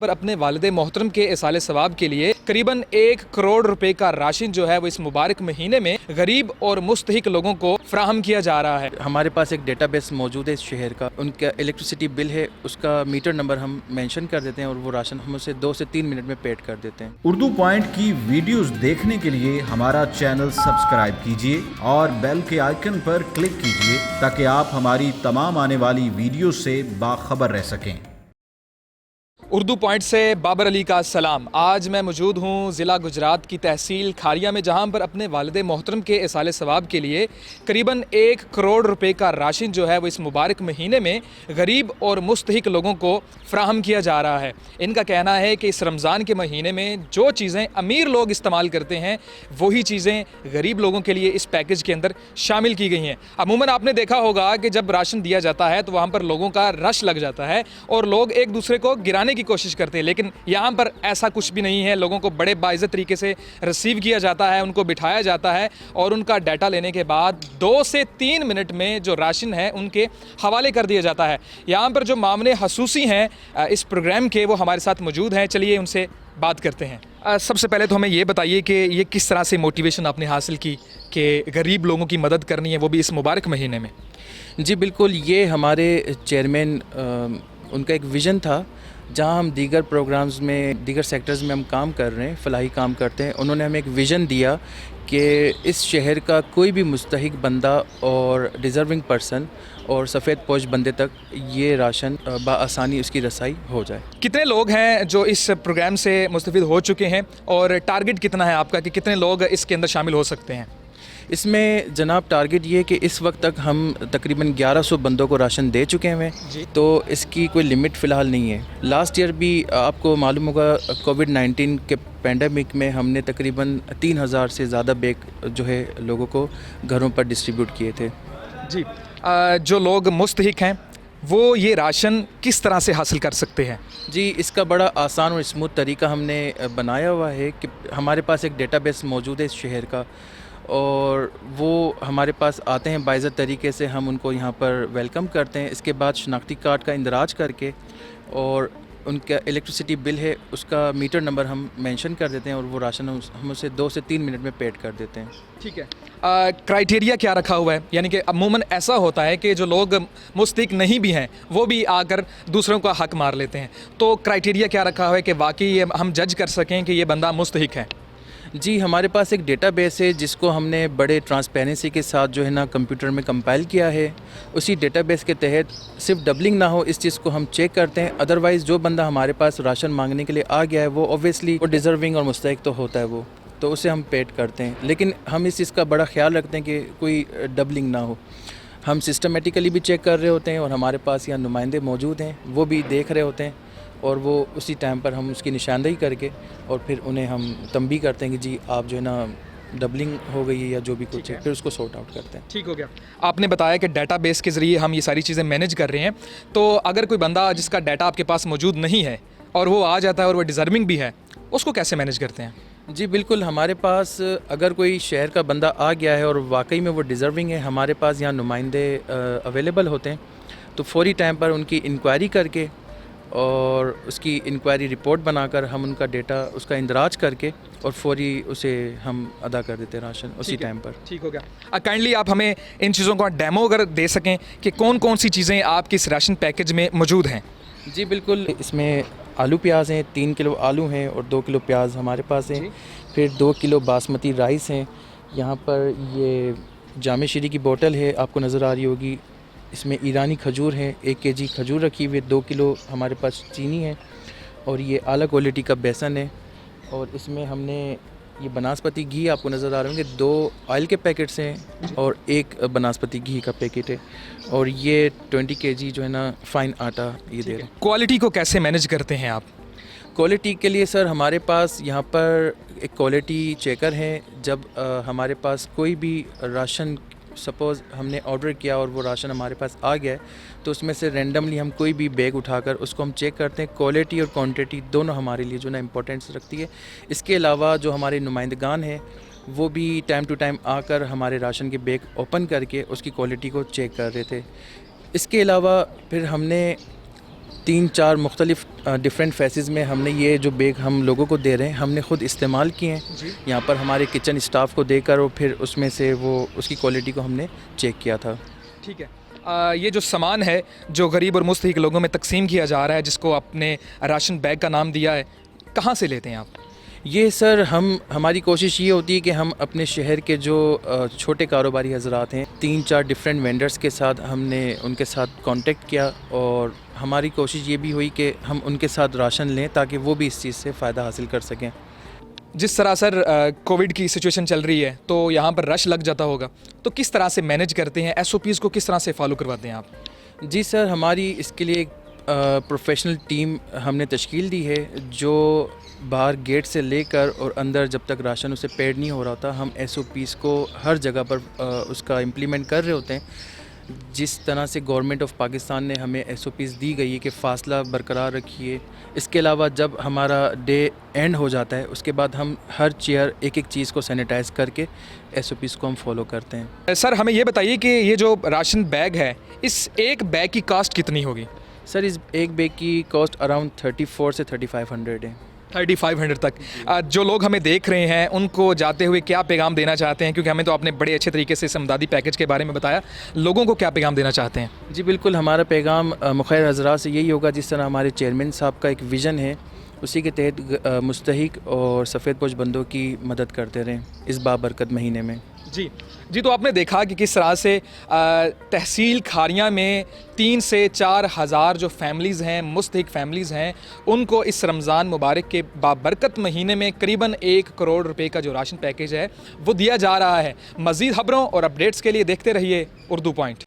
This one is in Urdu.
پر اپنے والد محترم کے ایصال ثواب کے لیے قریباً 1 کروڑ روپے کا راشن جو ہے وہ اس مبارک مہینے میں غریب اور مستحق لوگوں کو فراہم کیا جا رہا ہے۔ ہمارے پاس ایک ڈیٹا بیس موجود ہے اس شہر کا، ان کا الیکٹریسٹی بل ہے، اس کا میٹر نمبر ہم مینشن کر دیتے ہیں اور وہ راشن ہم اسے 2 سے 3 منٹ میں پیڈ کر دیتے ہیں۔ اردو پوائنٹ کی ویڈیوز دیکھنے کے لیے ہمارا چینل سبسکرائب کیجیے اور بیل کے آئیکن پر کلک کیجیے تاکہ آپ ہماری تمام آنے والی ویڈیوز سے باخبر رہ سکیں۔ اردو پوائنٹ سے بابر علی کا سلام۔ آج میں موجود ہوں ضلع گجرات کی تحصیل کھاریا میں، جہاں پر اپنے والد محترم کے ایصال ثواب کے لیے قریباً 1 کروڑ روپے کا راشن جو ہے وہ اس مبارک مہینے میں غریب اور مستحق لوگوں کو فراہم کیا جا رہا ہے۔ ان کا کہنا ہے کہ اس رمضان کے مہینے میں جو چیزیں امیر لوگ استعمال کرتے ہیں وہی چیزیں غریب لوگوں کے لیے اس پیکج کے اندر شامل کی گئی ہیں۔ عموماً آپ نے دیکھا ہوگا کہ جب راشن دیا جاتا ہے تو وہاں پر لوگوں کا رش لگ جاتا ہے اور لوگ ایک دوسرے کو گرانے کی کوشش کرتے ہیں، لیکن یہاں پر ایسا کچھ بھی نہیں ہے۔ لوگوں کو بڑے باعزت طریقے سے ریسیو کیا جاتا ہے، ان کو بٹھایا جاتا ہے اور ان کا ڈیٹا لینے کے بعد 2 سے 3 منٹ میں جو راشن ہے ان کے حوالے کر دیا جاتا ہے۔ یہاں پر جو مامنے خصوصی ہیں اس پروگرام کے وہ ہمارے ساتھ موجود ہیں، چلیے ان سے بات کرتے ہیں۔ سب سے پہلے تو ہمیں یہ بتائیے کہ یہ کس طرح سے موٹیویشن آپ نے حاصل کی کہ غریب لوگوں کی مدد کرنی ہے، وہ بھی اس مبارک مہینے میں؟ جی بالکل، یہ ہمارے چیئرمین ان کا ایک ویژن تھا، جہاں ہم دیگر پروگرامز میں دیگر سیکٹرز میں ہم کام کر رہے ہیں، فلاحی کام کرتے ہیں۔ انہوں نے ہمیں ایک ویژن دیا کہ اس شہر کا کوئی بھی مستحق بندہ اور ڈیزرونگ پرسن اور سفید پوش بندے تک یہ راشن بآسانی اس کی رسائی ہو جائے۔ کتنے لوگ ہیں جو اس پروگرام سے مستفید ہو چکے ہیں اور ٹارگٹ کتنا ہے آپ کا کہ کتنے لوگ اس کے اندر شامل ہو سکتے ہیں؟ اس میں جناب ٹارگٹ یہ ہے کہ اس وقت تک ہم تقریباً 1100 بندوں کو راشن دے چکے ہیں جی۔ تو اس کی کوئی لمٹ فی الحال نہیں ہے۔ لاسٹ ایئر بھی آپ کو معلوم ہوگا کووڈ-19 کے پینڈیمک میں ہم نے تقریباً 3000 سے زیادہ بیگ جو ہے لوگوں کو گھروں پر ڈسٹریبیوٹ کیے تھے۔ جی، جو لوگ مستحق ہیں وہ یہ راشن کس طرح سے حاصل کر سکتے ہیں؟ جی، اس کا بڑا آسان اور اسموتھ طریقہ ہم نے بنایا ہوا ہے کہ ہمارے پاس ایک ڈیٹا بیس موجود ہے اس شہر کا، اور وہ ہمارے پاس آتے ہیں باعزت طریقے سے، ہم ان کو یہاں پر ویلکم کرتے ہیں۔ اس کے بعد شناختی کارڈ کا اندراج کر کے اور ان کا الیکٹریسٹی بل ہے، اس کا میٹر نمبر ہم مینشن کر دیتے ہیں اور وہ راشن ہم اسے 2 سے 3 منٹ میں پیڈ کر دیتے ہیں۔ ٹھیک ہے، کرائٹیریا کیا رکھا ہوا ہے؟ یعنی کہ عموماً ایسا ہوتا ہے کہ جو لوگ مستحق نہیں بھی ہیں وہ بھی آ کر دوسروں کا حق مار لیتے ہیں، تو کرائٹیریا کیا رکھا ہوا ہے کہ واقعی ہم جج کر سکیں کہ یہ بندہ مستحق ہے؟ جی، ہمارے پاس ایک ڈیٹا بیس ہے جس کو ہم نے بڑے ٹرانسپیرنسی کے ساتھ جو ہے نا کمپیوٹر میں کمپائل کیا ہے۔ اسی ڈیٹا بیس کے تحت صرف ڈبلنگ نہ ہو اس چیز کو ہم چیک کرتے ہیں، ادروائز جو بندہ ہمارے پاس راشن مانگنے کے لیے آ گیا ہے وہ اوبویسلی وہ ڈیزرونگ اور مستحق تو ہوتا ہے، وہ تو اسے ہم پیڈ کرتے ہیں، لیکن ہم اس چیز کا بڑا خیال رکھتے ہیں کہ کوئی ڈبلنگ نہ ہو۔ ہم سسٹمیٹیکلی بھی چیک کر رہے ہوتے ہیں اور ہمارے پاس یہاں نمائندے موجود ہیں، وہ بھی دیکھ رہے ہوتے ہیں، اور وہ اسی ٹائم پر ہم اس کی نشاندہی کر کے اور پھر انہیں ہم تنبیہ کرتے ہیں کہ جی آپ جو ہے نا ڈبلنگ ہو گئی ہے یا جو بھی کچھ ہے، پھر اس کو سورٹ آؤٹ کرتے ہیں۔ ٹھیک ہو گیا۔ آپ نے بتایا کہ ڈیٹا بیس کے ذریعے ہم یہ ساری چیزیں مینیج کر رہے ہیں، تو اگر کوئی بندہ جس کا ڈیٹا آپ کے پاس موجود نہیں ہے اور وہ آ جاتا ہے اور وہ ڈیزرونگ بھی ہے، اس کو کیسے مینیج کرتے ہیں؟ جی بالکل، ہمارے پاس اگر کوئی شہر کا بندہ آ گیا ہے اور واقعی میں وہ ڈیزرونگ ہے، ہمارے پاس یہاں نمائندے اویلیبل ہوتے ہیں، تو فوری ٹائم پر ان کی انکوائری کر کے اور اس کی انکوائری رپورٹ بنا کر ہم ان کا ڈیٹا اس کا اندراج کر کے اور فوری اسے ہم ادا کر دیتے ہیں راشن اسی ٹائم پر۔ ٹھیک ہو گیا۔ کائنڈلی آپ ہمیں ان چیزوں کا ڈیمو اگر دے سکیں کہ کون کون سی چیزیں آپ کے اس راشن پیکج میں موجود ہیں؟ جی بالکل، اس میں آلو پیاز ہیں، 3 کلو آلو ہیں اور 2 کلو پیاز ہمارے پاس ہیں، پھر 2 کلو باسمتی رائس ہیں، یہاں پر یہ جامع شیریں کی بوٹل ہے آپ کو نظر آ رہی ہوگی، اس میں ایرانی کھجور ہے، 1 kg کھجور رکھی ہوئی ہے، 2 کلو ہمارے پاس چینی ہے، اور یہ اعلیٰ کوالٹی کا بیسن ہے، اور اس میں ہم نے یہ بناسپتی گھی آپ کو نظر آ رہے ہوں گے، 2 آئل کے پیکٹس ہیں اور 1 بناسپتی گھی کا پیکٹ ہے، اور یہ 20 kg جو ہے نا فائن آٹا یہ دے رہے ہیں۔ کوالٹی کو کیسے مینیج کرتے ہیں آپ؟ کوالٹی کے لیے سر ہمارے پاس یہاں پر ایک کوالٹی چیکر ہیں، جب ہمارے پاس کوئی بھی راشن سپوز ہم نے آرڈر کیا اور وہ راشن ہمارے پاس آ گیا ہے تو اس میں سے رینڈملی ہم کوئی بھی بیگ اٹھا کر اس کو ہم چیک کرتے ہیں۔ کوالٹی اور کوانٹٹی دونوں ہمارے لیے جو نا امپورٹنس رکھتی ہے۔ اس کے علاوہ جو ہمارے نمائندگان ہیں وہ بھی ٹائم ٹو ٹائم آ کر ہمارے راشن کے بیگ اوپن کر کے اس کی کوالٹی کو چیک کر رہے تھے۔ اس کے علاوہ پھر ہم نے 3-4 مختلف ڈفرینٹ فیسز میں ہم نے یہ جو بیگ ہم لوگوں کو دے رہے ہیں ہم نے خود استعمال کیے ہیں یہاں پر ہمارے کچن اسٹاف کو دے کر اور پھر اس میں سے وہ اس کی کوالٹی کو ہم نے چیک کیا تھا. ٹھیک ہے. یہ جو سامان ہے جو غریب اور مستحق لوگوں میں تقسیم کیا جا رہا ہے جس کو آپ نے راشن بیگ کا نام دیا ہے, کہاں سے لیتے ہیں آپ؟ یہ سر ہماری کوشش یہ ہوتی ہے کہ ہم اپنے شہر کے جو چھوٹے کاروباری حضرات ہیں 3-4 ڈفرینٹ وینڈرز کے ساتھ ہم نے ان کے ساتھ کانٹیکٹ کیا اور ہماری کوشش یہ بھی ہوئی کہ ہم ان کے ساتھ راشن لیں تاکہ وہ بھی اس چیز سے فائدہ حاصل کر سکیں. جس طرح سر کووڈ کی سچویشن چل رہی ہے تو یہاں پر رش لگ جاتا ہوگا, تو کس طرح سے مینیج کرتے ہیں, ایس او پیز کو کس طرح سے فالو کرواتے ہیں آپ؟ جی سر, ہماری اس کے لیے ایک پروفیشنل ٹیم ہم نے تشکیل دی ہے جو باہر گیٹ سے لے کر اور اندر جب تک راشن اسے پیڈ نہیں ہو رہا ہوتا ہم ایس او پیز کو ہر جگہ پر اس کا امپلیمنٹ کر رہے ہوتے ہیں. جس طرح سے گورنمنٹ آف پاکستان نے ہمیں ایس او پیز دی گئی ہے کہ فاصلہ برقرار رکھیے. اس کے علاوہ جب ہمارا ڈے اینڈ ہو جاتا ہے اس کے بعد ہم ہر چیئر ایک چیز کو سینیٹائز کر کے ایس او پیز کو ہم فالو کرتے ہیں. سر ہمیں یہ بتائیے کہ یہ جو راشن بیگ ہے اس ایک بیگ کی کاسٹ کتنی ہوگی؟ سر اس ایک بیگ کی کاسٹ اراؤنڈ 34 سے 3500 ہے. 3500 تک. جو لوگ ہمیں دیکھ رہے ہیں ان کو جاتے ہوئے کیا پیغام دینا چاہتے ہیں, کیونکہ ہمیں تو آپ نے بڑے اچھے طریقے سے اس امدادی پیکج کے بارے میں بتایا, لوگوں کو کیا پیغام دینا چاہتے ہیں؟ جی بالکل, ہمارا پیغام مخیر حضرات سے یہی ہوگا جس طرح ہمارے چیئرمین صاحب کا ایک ویژن ہے اسی کے تحت مستحق اور سفید پوش بندوں کی مدد کرتے رہیں اس بابرکت مہینے میں. جی تو آپ نے دیکھا کہ کس طرح سے تحصیل کھاریاں میں 3 سے 4 ہزار جو فیملیز ہیں, مستحق فیملیز ہیں, ان کو اس رمضان مبارک کے بابرکت مہینے میں قریباً 1 کروڑ روپے کا جو راشن پیکیج ہے وہ دیا جا رہا ہے. مزید خبروں اور اپڈیٹس کے لیے دیکھتے رہیے اردو پوائنٹ.